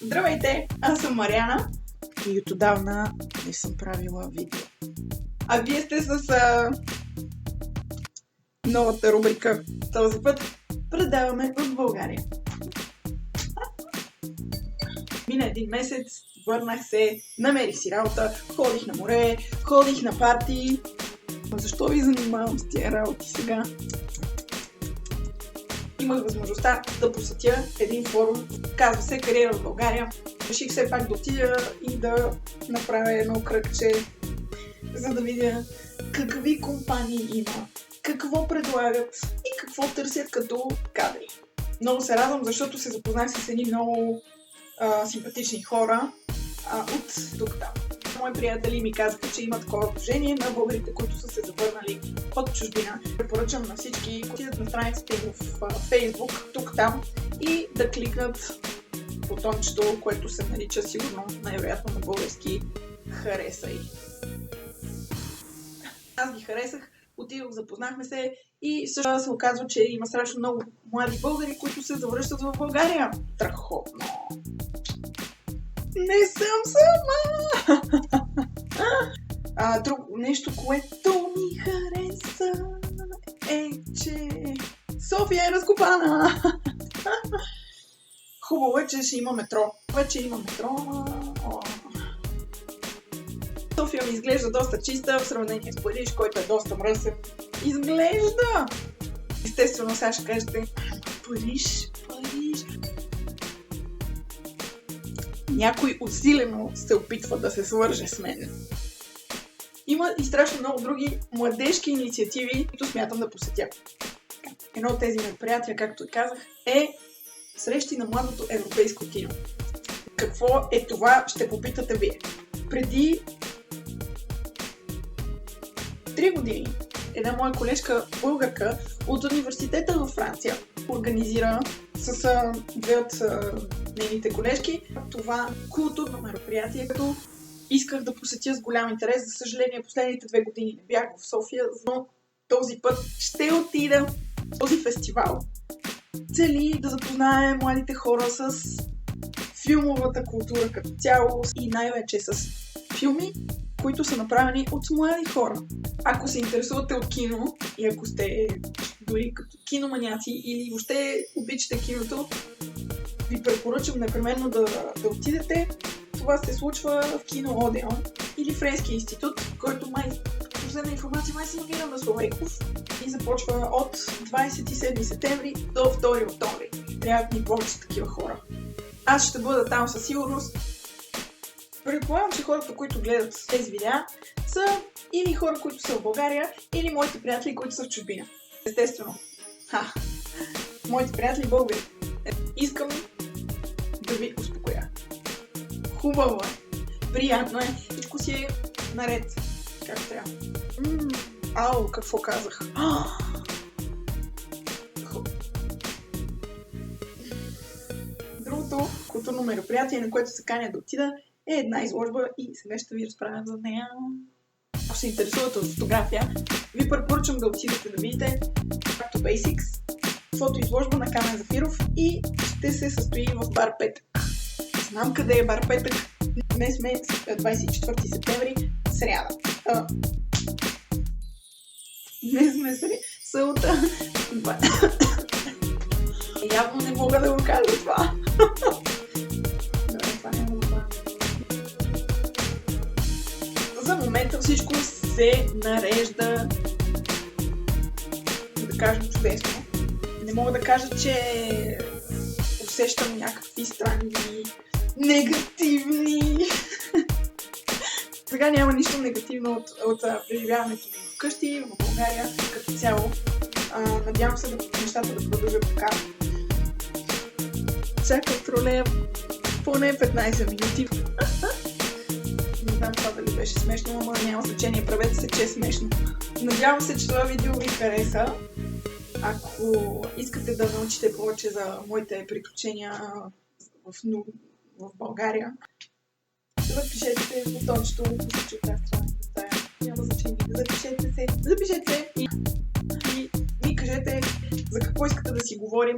Здравейте, аз съм Мариана и от отдавна не съм правила видео. А вие сте с новата рубрика. Този път предаваме от България. Мина един месец, върнах се, намерих си работа, ходих на море, ходих на парти. Защо ви занимавам с тия работи сега? Имах възможността да посетя един форум, казва се Кариера в България. Реших все пак да отида и да направя едно кръгче, за да видя какви компании има, какво предлагат и какво търсят като кадри. Много се радвам, защото се запознах с едни много симпатични хора от тук-там. Мои приятели ми казаха, че има такова движение на българите, които са се завърнали от чужбина. Препоръчвам на всички да отидат на страницата им в Facebook, тук-там, и да кликнат бутончето, което се нарича сигурно най-вероятно на български "Харесай". Аз ги харесах, отидох, запознахме се и също се оказва, че има страшно много млади българи, които се завръщат в България. Страхотно! Не съм сама! Друго нещо, което ми хареса, е, че София е разкопана! Хубаво е, че ще има метро. Вече има метро, София ми изглежда доста чиста в сравнение с Париж, който е доста мръсен. Изглежда! Естествено, сега ще кажете: Париж. Някой усилено се опитва да се свърже с мен. Има и страшно много други младежки инициативи, които смятам да посетя. Едно от тези мероприятия, както казах, е срещи на младото европейско кино. Какво е това, ще попитате вие. Преди 3 години една моя колежка българка от университета във Франция организира с две от нейните колежки това културно мероприятие, като исках да посетя с голям интерес. За съжаление, последните 2 години не бях в София, но този път ще отида. Този фестивал цели да запознае младите хора с филмовата култура като цяло и най-вече с филми, които са направени от млади хора. Ако се интересувате от кино и ако сте дори като киноманяци или въобще обичате киното, ви препоръчам непременно да отидете. Това се случва в кино Одеон или Френски институт, който последна информация се намира на Славейков и започва от 27 септември до 2 октомври. Трябват ни повече такива хора. Аз ще бъда там със сигурност. Предполагам, че хората, които гледат тези видеа, са или хора, които са в България, или моите приятели, които са в чужбина. Естествено. Моите приятели българи. Искам да ви успокоя. Хубаво е. Приятно е. Всичко си е наред. Как трябва. Какво казах? Другото културно мероприятие, на което се каня да отида, е една изложба и сега ще ви разправям за нея. Ако се интересувате от фотография, ви препоръчвам да отидете да видите Back to Basics, фотоизложба на Камен Зафиров, и ще се състои в бар Петък. Знам къде е бар Петък. Днес сме 24 септември, сряда. Днес сме събота. Явно не мога да го кажа това. За момента всичко се нарежда, да кажем, чудесно. Не мога да кажа, че усещам някакви странни, негативни. Сега няма нищо негативно от преживяването ми вкъщи, в България като цяло. Надявам се нещата да продължат така. Чакам тролея поне 15 минути. Не знам това дали беше смешно, но няма значение. Правете се, че е смешно. Надявам се, че това видео ви хареса. Ако искате да научите повече за моите приключения в България, запишете се в бутончето, ако се тази страна. Няма значение. Запишете се и ми кажете за какво искате да си говорим.